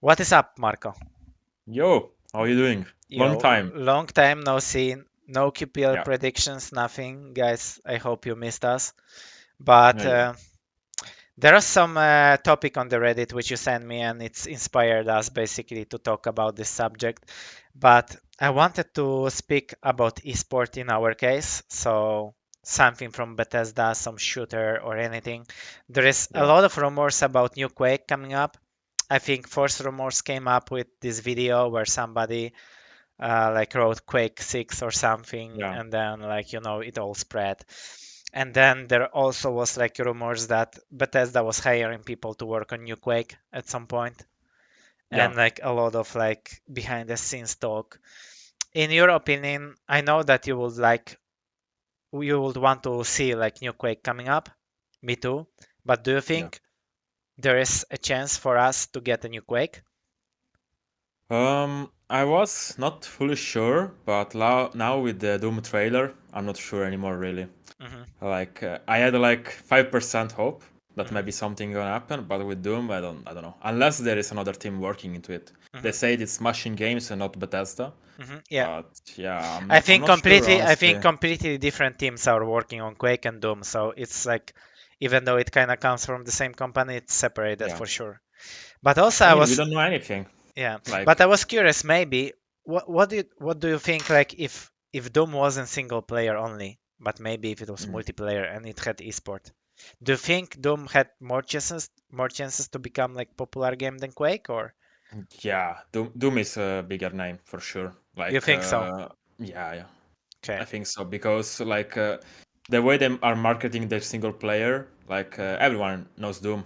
What is up, Marco? Yo, how you doing? Long Yo, time. long time no see, no QPL Yeah, predictions, nothing. Guys, I hope you missed us. But yeah. there is some topic on the Reddit which you sent me, and it's inspired us basically to talk about this subject. But I wanted to speak about esport in our case, so something from Bethesda, some shooter or anything. There is a Yeah. lot of rumors about new Quake coming up. I think first rumors came up with this video where somebody like wrote Quake 6 or something, Yeah. and then like it all spread. And then there also was like rumors that Bethesda was hiring people to work on new Quake at some point, Yeah. and like a lot of like behind the scenes talk. In your opinion, I know that you would want to see like new Quake coming up. Me too. But do you Yeah. think there is a chance for us to get a new Quake? I was not fully sure, but now with the Doom trailer, I'm not sure anymore really. Hmm. I had like 5% hope that Hmm. maybe something gonna happen, but with Doom, I don't know. Unless there is another team working into it. They Hmm. say it's Machine Games and not Bethesda, Yeah. but yeah, I'm I not I'm think not sure completely I think honestly. completely different teams are working on Quake and Doom, so it's like even though it kind of comes from the same company, it's separated Yeah. for sure. But also I I mean, we was don't know anything. yeah, but Like I was curious maybe what do you think like if Doom wasn't single player only, but maybe if it was mm, multiplayer and it had esport. Do you think Doom had more chances to become like popular game than Quake or yeah, Doom is a bigger name for sure. you think so? Yeah, yeah. I Okay. think so because the way they are marketing their single player, Hmm. everyone knows Doom,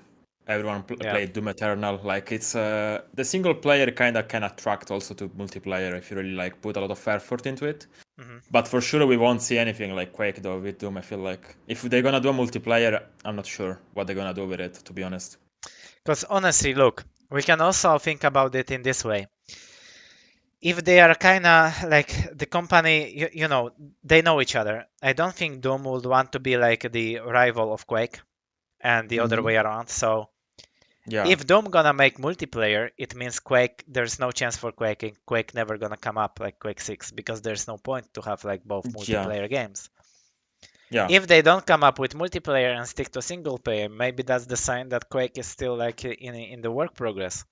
everyone Yeah. played Doom Eternal. Like it's the single player kind of can attract also to multiplayer if you really like put a lot of effort into it. Hmm. But for sure we won't see anything like Quake though with Doom. I feel like if they're gonna do a multiplayer, I'm not sure what they're gonna do with it. To be honest. Because honestly, look, we can also think about it in this way. If they are kind of like the company, they know each other. I don't think Doom would want to be like the rival of Quake and the other Hmm. way around. So Yeah. if Doom gonna make multiplayer, it means Quake. There's no chance for Quake. And Quake never gonna come up like Quake 6 because there's no point to have like both Yeah. multiplayer games. Yeah. If they don't come up with multiplayer and stick to single player, maybe that's the sign that Quake is still like in the work progress.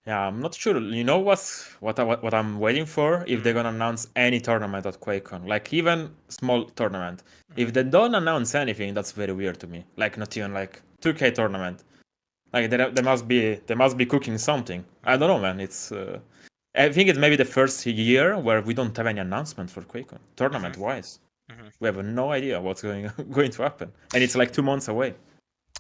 Yeah, I'm not sure. You know what I'm waiting for? If they're Mm, gonna announce any tournament at QuakeCon, like even small tournament. If mm. they don't announce anything, that's very weird to me. Like not even like 2K tournament. Like they must be cooking something. I don't Mhm, know, man. I think it's maybe the first year where we don't have any announcement for QuakeCon mhm, tournament wise. mhm. We have no idea what's going going to happen, and it's like 2 months away.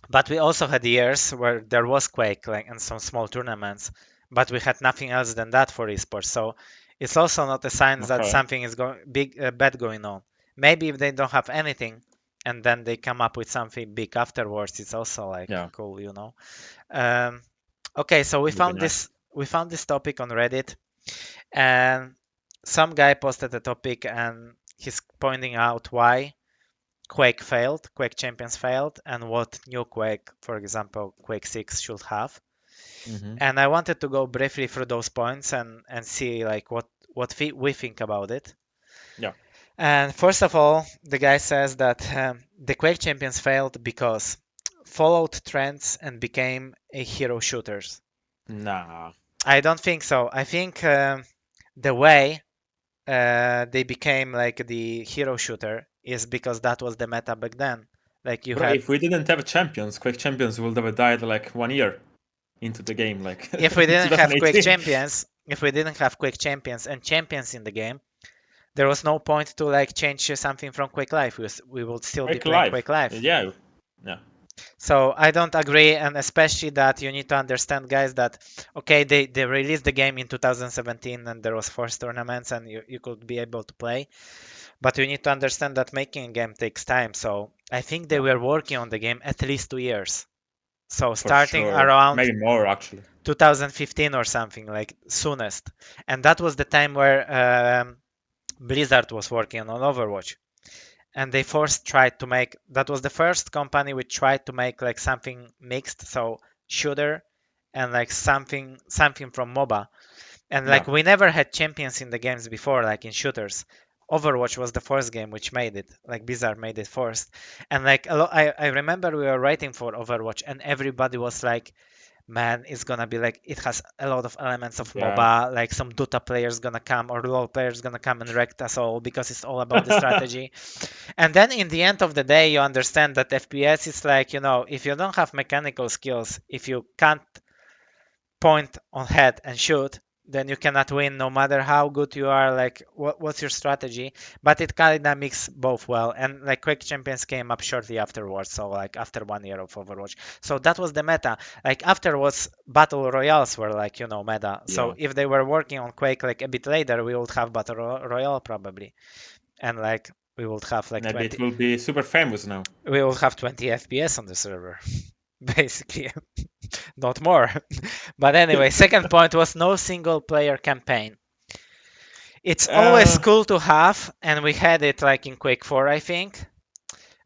But we also had years where there was Quake like and some small tournaments, but we had nothing else than that for esports. So it's also not a sign that Okay. something is going big bad going on. Maybe if they don't have anything and then they come up with something big afterwards, it's also like Yeah, cool. Um, okay, so we would be found nice. this topic on Reddit, and some guy posted a topic and he's pointing out why Quake failed, Quake Champions failed, and what new Quake, for example, Quake 6 should have. Hmm. And I wanted to go briefly through those points and see like what we think about it. Yeah. And first of all, the guy says that the Quake Champions failed because followed trends and became a hero shooters. Nah. I don't think so. I think the way they became like the hero shooter is because that was the meta back then. Like you Bro, had if we didn't have champions, Quake Champions would have died like 1 year into the game, like if we in didn't have Quake 2018. Champions, if we didn't have Quake Champions and champions in the game, there was no point to like change something from Quake Live. We would still be Quake playing Live. Quake Live. Yeah. Yeah. So I don't agree, and especially that you need to understand, guys, that okay, they released the game in 2017 and there was forced tournaments and you could be able to play, but you need to understand that making a game takes time. So I think they Yeah. were working on the game at least 2 years. So For starting sure. around Maybe more actually. 2015 or something like soonest, and that was the time where Blizzard was working on Overwatch, and they first tried to make that was the first company which tried to make like something mixed, so shooter and like something from MOBA. And Yeah, like we never had champions in the games before, like in shooters. Overwatch was the first game which made it. Like Blizzard made it first. And like I remember we were writing for Overwatch, and everybody was like, man, it's gonna be like it has a lot of elements of yeah. MOBA, like some Dota players gonna come or LoL players gonna come and wreck us all because it's all about the strategy. And then in the end of the day, you understand that FPS is like, if you don't have mechanical skills, if you can't point on head and shoot, then you cannot win no matter how good you are. Like, what's your strategy? But it kind of mix both well. And like Quake Champions came up shortly afterwards, so like after 1 year of Overwatch. So that was the meta. Like afterwards, battle royales were like meta. So Yeah. if they were working on Quake like a bit later, we would have battle royale probably, and like we would have like Maybe it 20. will be super famous now. We will have 20 FPS on the server, basically, not more. But anyway, second point was no single player campaign. It's always Uh, cool to have, and we had it like in Quake 4, I think.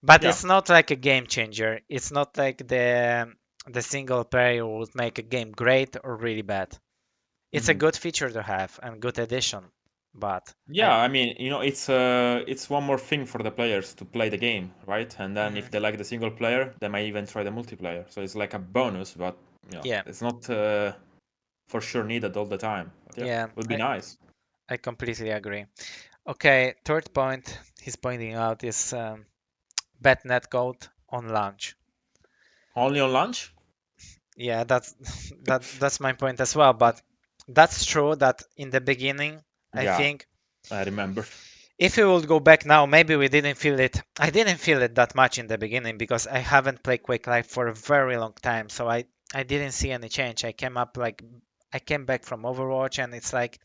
But yeah. it's not like a game changer. It's not like the single player would make a game great or really bad. It's a Hmm. good feature to have and good addition. But Yeah, I mean, it's one more thing for the players to play the game, right? And then if Mhm. they like the single player, they might even try the multiplayer. So it's like a bonus, but Yeah, it's not for sure needed all the time. But yeah, yeah, would be nice. I completely agree. Okay, third point he's pointing out is bad netcode on launch. Only on launch? Yeah, that's my point as well. But that's true that in the beginning, I Yeah, think I remember. if we would go back now, maybe we didn't feel it. I didn't feel it that much in the beginning because I haven't played Quake Live for a very long time, so I didn't see any change. I came back from Overwatch, and it's like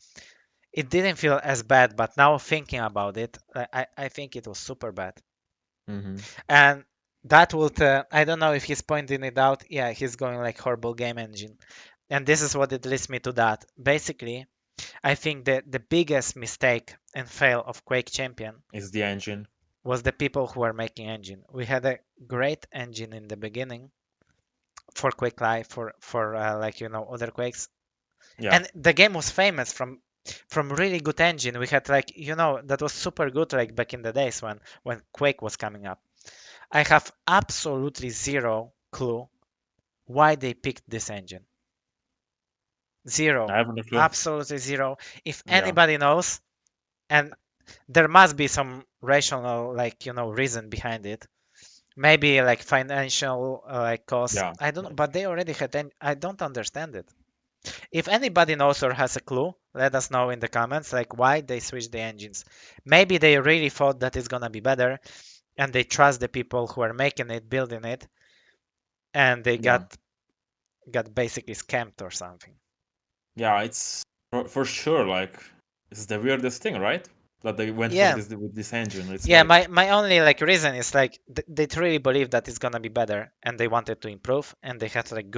it didn't feel as bad. But now thinking about it, I think it was super bad. Hmm. And that would, I don't know if he's pointing it out. Yeah, he's going like horrible game engine. And this is what it leads me to that. Basically, I think that the biggest mistake and fail of Quake Champion Is the engine? was the people who were making engine. We had a great engine in the beginning for Quake Live, for like other Quakes, Yeah, and the game was famous from really good engine. We had like that was super good like back in the days when Quake was coming up. I have absolutely zero clue why they picked this engine. I Zero. haven't a clue. Absolutely zero. If Yeah, anybody knows, and there must be some rational like reason behind it. Maybe like financial like cost. yeah. I don't know, but they already had. I don't understand it. If anybody knows or has a clue, let us know in the comments like why they switched the engines. Maybe they really thought that it's gonna be better, and they trust the people who are making it, building it, and they Yeah, got basically scammed or something. yeah. It's for sure like it's the weirdest thing, right? That they went for Yeah, this with this engine. It's yeah. like My only like reason is like they truly believe that it's gonna be better, and they wanted to improve, and they had like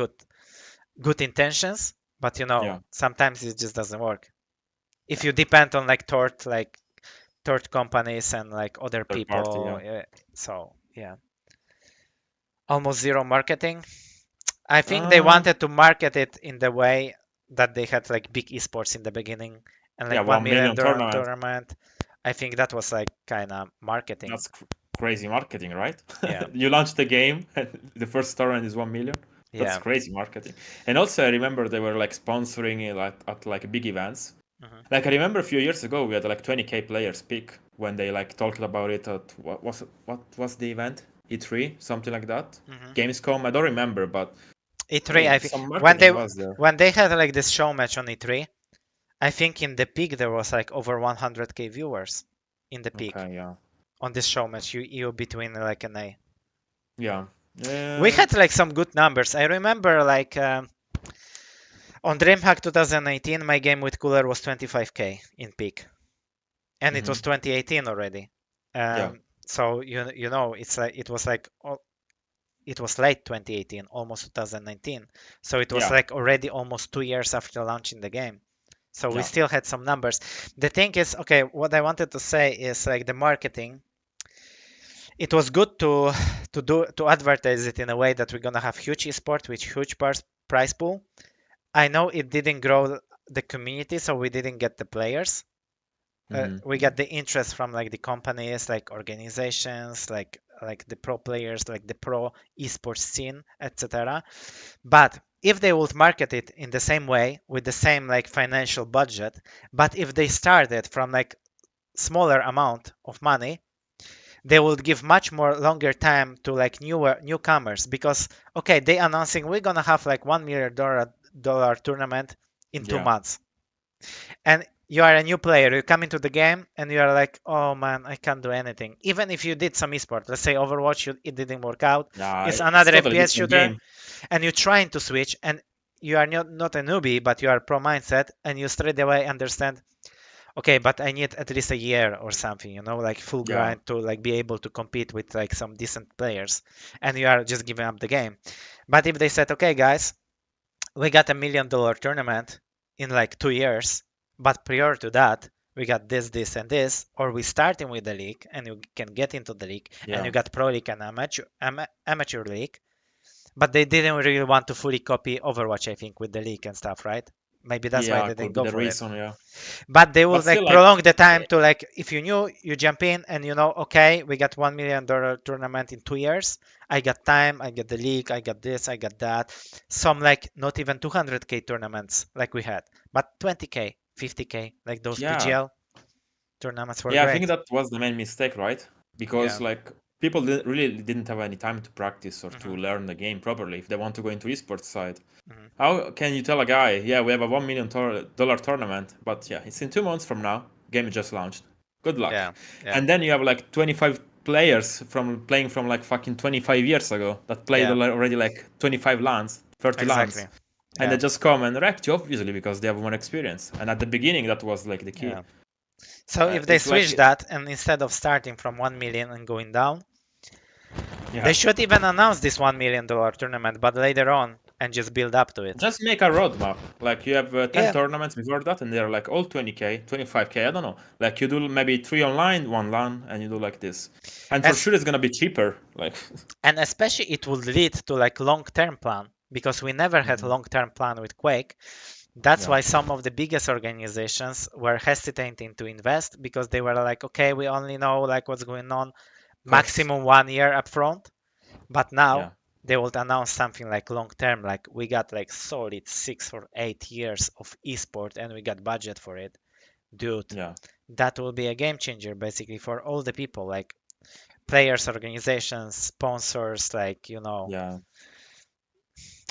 good intentions, but yeah, sometimes it just doesn't work. If you depend on third companies and like other third party. people, Yeah, so yeah, almost zero marketing. I think they uh, wanted to market it in the way that they had like big esports in the beginning and yeah. like 1 1 million million dollar tournament. tournament. I think that was like kind of marketing. That's crazy marketing, right? Yeah, You launch the game, and the first tournament is 1 million. That's yeah. crazy marketing. And also, I remember they were like sponsoring it at like big events. Hmm. Like I remember a few years ago, we had like 20K players speak when they like talked about it at what was the event? E3, something like that. Hmm. Gamescom, I don't remember, but I E3, I mean, think some marketing was there. when they had like this show match on E3, I think in the peak there was like over 100K viewers in the peak Okay, yeah, on this show match. You between like an A. yeah, We had like some good numbers. I remember like on DreamHack 2018, my game with Cooler was 25K in peak, and it was hmm, 2018 already. yeah, So it's like it was late 2018, almost 2019. So it was yeah, like already almost 2 years after launching the game. So we yeah, still had some numbers. The thing is, okay, what I wanted to say is like the marketing. It was good to advertise it in a way that we're gonna have huge esport with huge prize pool. I know it didn't grow the community, so we didn't get the players. We Yeah. got the interest from like the companies, like organizations, like the pro players, like the pro esports scene, etc. But if they would market it in the same way with the same like financial budget, but if they started from like smaller amount of money, they would give much more longer time to like newcomers because okay, they announcing we're gonna have like $1 million tournament in two Yeah. months and you are a new player, you come into the game and you are like, oh man, I can't do anything. Even if you did some esport, let's say Overwatch, it didn't work out. Yeah, It's it's another totally FPS different shooter, game. and you're trying to switch, and you are not a newbie, but you are pro mindset, and you straight away understand, okay, but I need at least a year or something, like full Yeah. grind to like be able to compete with like some decent players, and you are just giving up the game. But if they said, okay, guys, we got $1 million tournament in like 2 years, but prior to that, we got this, and this, or we starting with the league and you can get into the league, and you Yeah. got pro league and amateur league, but they didn't really want to fully copy Overwatch, I think, with the league and stuff, right? Maybe that's why Yeah, they didn't could be go the for it. reason, yeah. But they will But still, like like, prolong the time eh, to like if you knew you jump in and okay, we got $1 million tournament in 2 years. I got time, I got the league, I got this, I got that. Some like not even 200K tournaments like we had, but 20K, 50K, like those yeah. PGL tournaments were Yeah, I think great. that was the main mistake, right? Because Yeah. like people really didn't have any time to practice or to Hmm. learn the game properly if they want to go into esports side. Hmm. How can you tell a guy, yeah, we have a $1 million tournament, but yeah, it's in 2 months from now. Game just launched. Good luck. Yeah. Yeah. And then you have like 25 players from playing from like fucking 25 years ago that played Yeah. already like 25 LANs, 30 Exactly. LANs. And they Yeah. just come and wreck you, obviously, because they have more experience. And at the beginning, that was like the key. Yeah. So if they It's switch like, that and instead of starting from 1 million and going down, they yeah, should even announce this $1 million tournament, but later on and just build up to it. just make a roadmap. Like you have 10 Yeah. tournaments before that, and they're like all 20k, 25k. I don't know. Like you do maybe 3 online, 1 LAN, and you do like this. And for As sure, it's gonna be cheaper. Like, and especially it would lead to like long-term plan because we never had mhm, long-term plan with Quake. That's yeah, why some of the biggest organizations were hesitating to invest because they were like, okay, we only know like what's going on of course, maximum 1 year upfront. But now yeah, they will announce something like long term, like we got like solid 6 or 8 years of esport and we got budget for it. Dude, yeah, that will be a game changer basically for all the people, like players, organizations, sponsors, like yeah, yeah.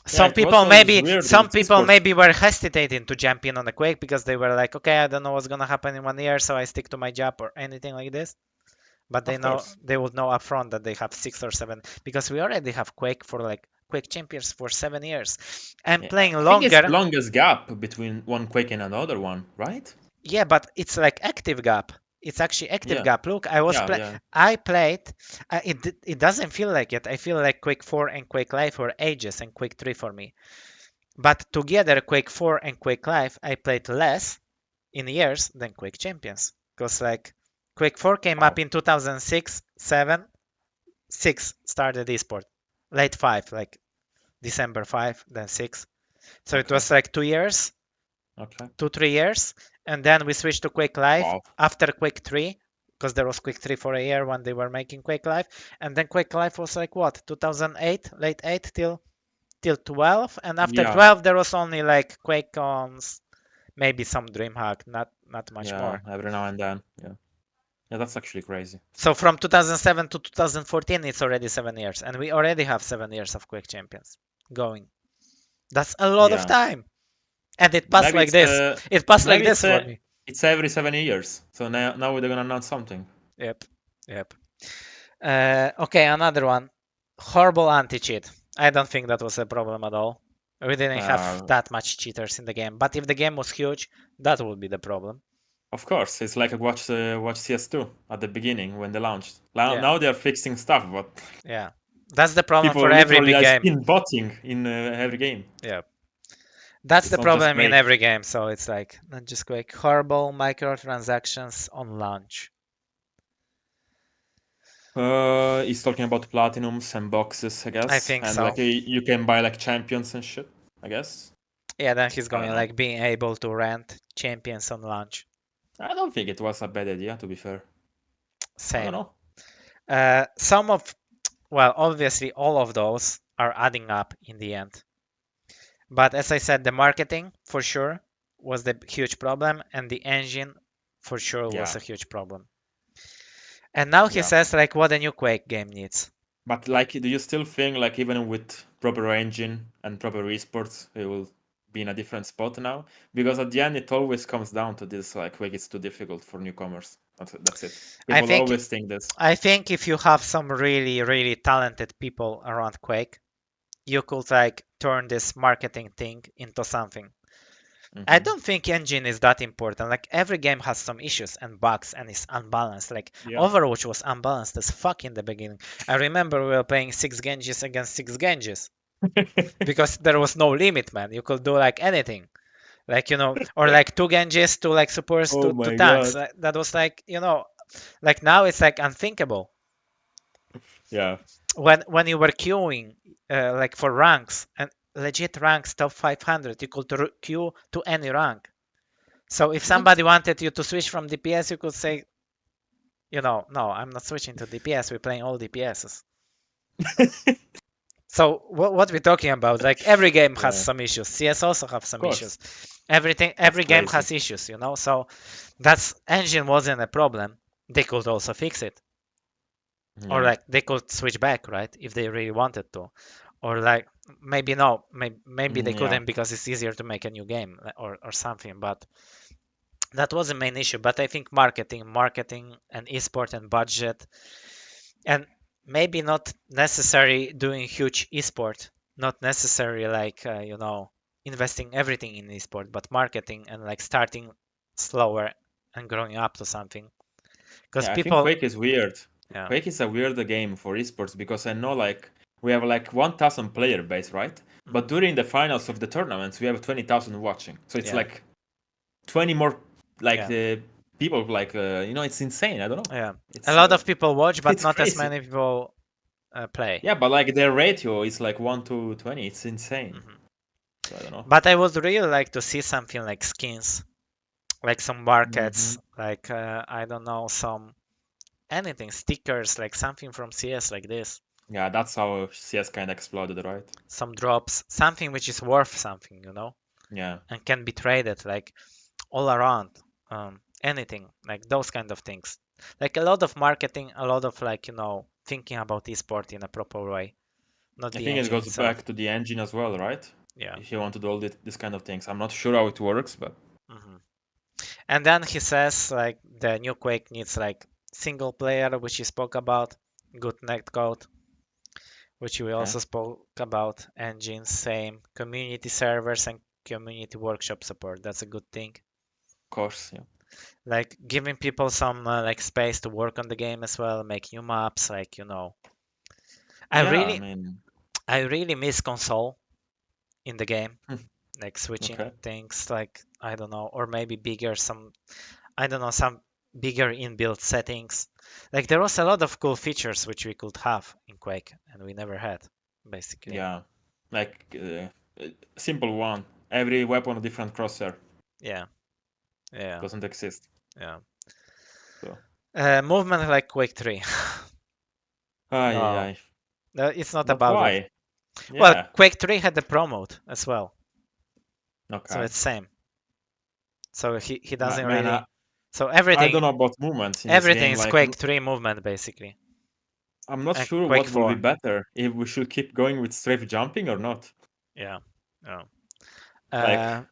some It was people always maybe weird some with people esports. maybe were hesitating to jump in on the Quake because they were like, okay, I don't know what's gonna happen in 1 year, so I stick to my job or anything like this. But Of course. they would know upfront that they have 6 or 7 because we already have Quake for like Quake Champions for 7 years. And Yeah, playing I think it's the longer, longest gap between one Quake and another one, right? yeah, but it's like active gap. It's actually active Yeah, gap. Look, yeah, yeah. I played. It doesn't feel like it. I feel like Quake 4 and Quake Live for ages, and Quake 3 for me. But together, Quake 4 and Quake Live, I played less in years than Quake Champions. Because like Quake 4 came up Wow. in 2006, 7, 6 started esport. Late 5, like December 5, then 6. So it Okay. was like 2 years, Okay. 2, 3 years. And then we switched to Quake Live Wow. after Quake 3, because there was Quake 3 for a year when they were making Quake Live. And then Quake Live was like what, 2008, late 8 till 12. And after Yeah. 12, there was only like Quake cons, maybe some DreamHack, not much Yeah. more. Every now and then. Yeah. Yeah. That's actually crazy. So from 2007 to 2014, it's already 7 years, and we already have 7 years of Quake Champions going. That's a lot of Yeah. time, and it passed Maybe like it's this. It passed like maybe this for me. it's every 7 years. So now they're gonna announce something. Yep, yep. Okay, another one. Horrible anti-cheat. I don't think that was a problem at all. We didn't have Uh, that much cheaters in the game, but if the game was huge, that would be the problem. of course, it's like a watch CS2 at the beginning when they launched. Now Yeah, now they're fixing stuff, but yeah. That's the problem for people every literally big I've game. seen botting in every game. Yeah. That's It's the not just problem in Quake. every game, so it's like not just Quake. Horrible microtransactions on launch. He's talking about platinums and boxes, I I guess, think and so. like you can buy like champions and shit, I guess. Yeah, then he's I don't going know. like being able to rent champions on launch. I don't think it was a bad idea, to be fair. I don't Same. know. Some of, well, obviously all of those are adding up in the end. But as I said, the marketing for sure was the huge problem, and the engine for sure was Yeah, a huge problem. And now he yeah. says like what a new Quake game needs. But like, do you still think like even with proper engine and proper esports, it will be in a different spot now? Because at the end, it always comes down to this like, Quake is too difficult for newcomers. That's it. I People think always think this. I think if you have some really really talented people around Quake, you could like turn this marketing thing into something. I Hmm. don't think engine is that important. Like every game has some issues and bugs and is unbalanced. Like Yeah. Overwatch was unbalanced as fuck in the beginning. I remember we were playing 6 Genjis against 6 Genjis because there was no limit, man. You could do like anything. Like, or like 2 Genjis to like supports Oh to my tanks. god. That was like, like now it's like unthinkable. Yeah. When you were queuing like for ranks and legit ranks top 500, you could queue to any rank. So if What? somebody wanted you to switch from DPS, you could say, no, I'm not switching to DPS. We're playing all DPSs. So what we're talking about? Like every game has Yeah, some issues. CS also have of some issues. course. That's Every game crazy. has issues. So that's engine wasn't a problem. They could also fix it, or Yeah. like they could switch back, right, if they really wanted to, or like maybe no, maybe they Yeah. couldn't because it's easier to make a new game or something. But that was the main issue. But I think marketing and esport and budget, and maybe not necessary doing huge esport, not necessary like investing everything in esport, but marketing and like starting slower and growing up to something. Because Yeah, I think people, Quake is weird. yeah, Quake is a weird game for esports because I know like we have like 1,000 player base, right? mhm, But during the finals of the tournaments, we have 20,000 watching. So it's yeah, like 20 more like yeah, people like it's insane. I don't know. yeah. A It's lot of people watch, but it's not as crazy. many people play. Yeah, but like their ratio is like 1 to 20. It's insane. Mhm. So I don't know. But I would really like to see something like skins, like some Hmm. markets, like I don't know, some anything, stickers, like something from CS like this. Yeah, that's how CS kind of exploded, right? Some drops, something which is worth something, Yeah. and can be traded like all around. Anything like those kind of things. Like a lot of marketing, a lot of like thinking about esport in a proper way, not I the think it engine goes itself. back to the engine as well, right? Yeah. If you want to do all this kind of things. I'm not sure how it works, but Hmm. And then he says like the new Quake needs like single player, which he spoke about, good netcode, which we okay. also spoke about, engines, same, community servers and community workshop support. That's a good thing. Of course, yeah. Like giving people some like space to work on the game as well, make new maps, like I Yeah, I really mean, I really miss console in the game, hmm, like switching okay. things, like I don't know, or maybe bigger some, I don't know, some bigger inbuilt settings. Like there was a lot of cool features which we could have in Quake and we never had, basically. Yeah. Like, simple one. Every weapon a different crosshair. Yeah, yeah, Doesn't exist. yeah. So, Movement like Quake 3. ay, No, ay. it's not But about it. why? Well, Yeah. Quake 3 had the promote as well, so Okay. it's same. So he doesn't Man, really. So I don't know about movements in this everything game. is Like, Quake 3 movement basically, I'm not and sure Quake what will be 4. better. If we should keep going with strafe jumping or not. Yeah, yeah. Like, Uh,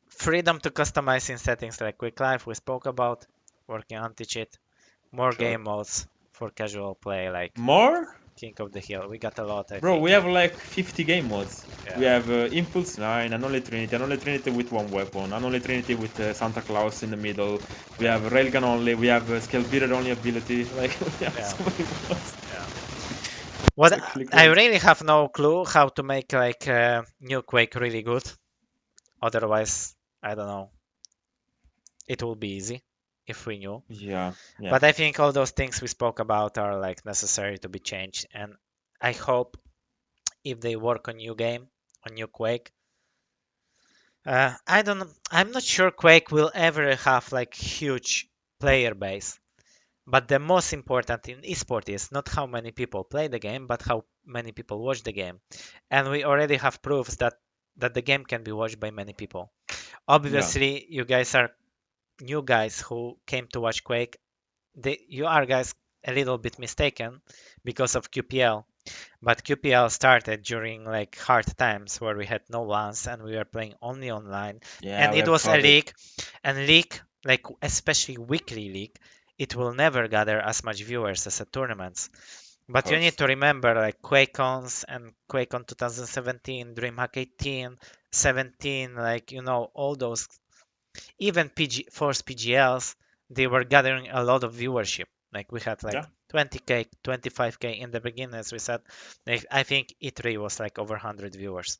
Freedom to customize in settings like Quick Life we spoke about, working anti-cheat, more sure. game modes for casual play like More? King of the Hill. We got a lot, I Bro, think. we have like 50 game modes. We Yeah, have Impulse 9, Unholy Trinity with one weapon, Unholy Trinity with Santa Claus in the middle. We yeah, have Railgun only, we have Scale Beater only ability. Like, we have yeah, so many mods. yeah. It's What actually I crazy. really have no clue how to make like new Quake really good. Otherwise, I don't know. It will be easy if we knew. Yeah, yeah. But I think all those things we spoke about are like necessary to be changed. And I hope if they work on new game, on new Quake, I don't know. I'm not sure Quake will ever have like huge player base. But the most important in esport is not how many people play the game, but how many people watch the game. And we already have proofs that the game can be watched by many people. Yeah, Obviously, you guys are new guys who came to watch Quake. You are guys a little bit mistaken because of QPL. But QPL started during like hard times where we had no LANs and we were playing only online. yeah, And we it have was a COVID, league, and league, like especially weekly league, it will never gather as much viewers as a tournaments. of But you need course. to remember like QuakeCons and QuakeCon 2017, DreamHack 18, 17, like all those, even Force PGLs, they were gathering a lot of viewership. Like we had like Yeah, 20k, 25k in the beginning, as we said. Like, I think E3 was like over 100 viewers.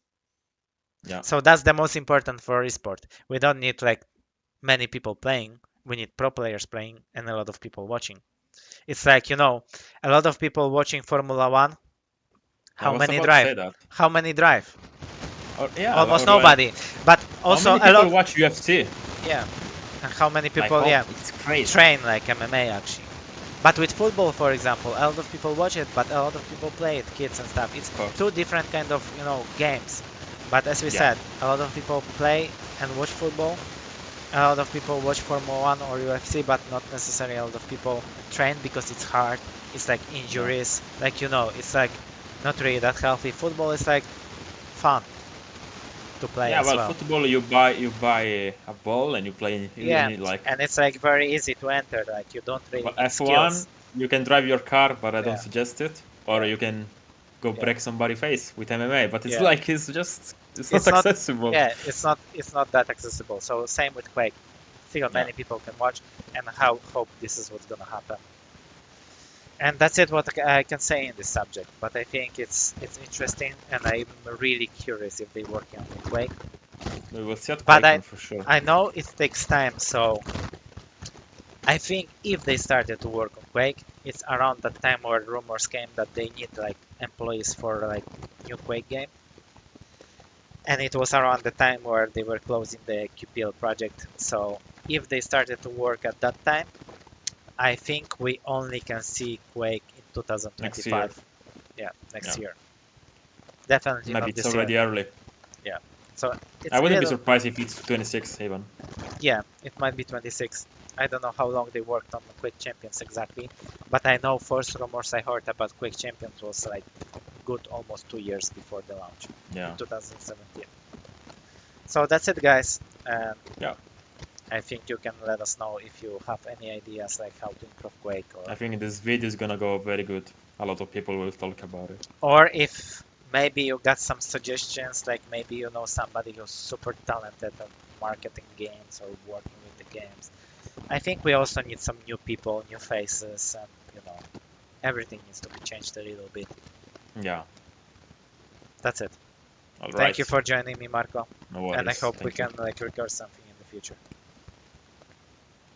yeah, So that's the most important for esport. We don't need like many people playing. We need pro players playing and a lot of people watching. It's like, a lot of people watching Formula One. I How was many about to say drive? that. How many drive? Or yeah, Almost or like, nobody. But how also many a people lot, watch UFC? yeah. And how many Like, people, how yeah, it's crazy. train like MMA actually. But with football, for example, a lot of people watch it, but a lot of people play it, kids and stuff. It's Of course. two different kind of, games. But as we Yeah, said, a lot of people play and watch football. A lot of people watch Formula One or UFC, but not necessarily a lot of people train because it's hard. It's like yeah. injuries. Like, it's like not really that healthy. Football is like fun to play Yeah, as well, well. football you buy a ball and you play. You Yeah, need like, and it's like very easy to enter. Like you don't really but need F1 skills. you can drive your car, but I don't Yeah, suggest it. Or yeah, you can go yeah, break somebody's face with MMA, but it's yeah. like it's not It's not, accessible. yeah, it's not that accessible. So same with Quake. Still, Yeah, many people can watch, and how hope this is what's gonna happen. And that's it. What I can say in this subject. But I think it's interesting, and I'm really curious if they're working on Quake. we will see at But I QuakeCon for sure. I know it takes time, so I think if they started to work on Quake, it's around the time where rumors came that they need like employees for like new Quake game, and it was around the time where they were closing the QPL project. So if they started to work at that time, I think we only can see Quake in Next year. 2025. Yeah, next Yeah, year. Definitely maybe not it's this year. already early. Yeah. So I it's a wouldn't be little, surprised if it's 26 even. yeah, it might be 26. I don't know how long they worked on the Quake Champions exactly, but I know first rumors I heard about Quake Champions was like good almost 2 years before the launch in Yeah, 2017. So that's it, guys. And yeah. I think you can let us know if you have any ideas like how to improve Quake, I think this video is gonna go very good. A lot of people will talk about it. or if maybe you got some suggestions, like maybe you know somebody who's super talented at marketing games or working with the games. I think we also need some new people, new faces, and everything needs to be changed a little bit. Yeah. That's it. All Thank you right. for joining me, Marco, No and I worries. hope we Thank you. can like record something in the future.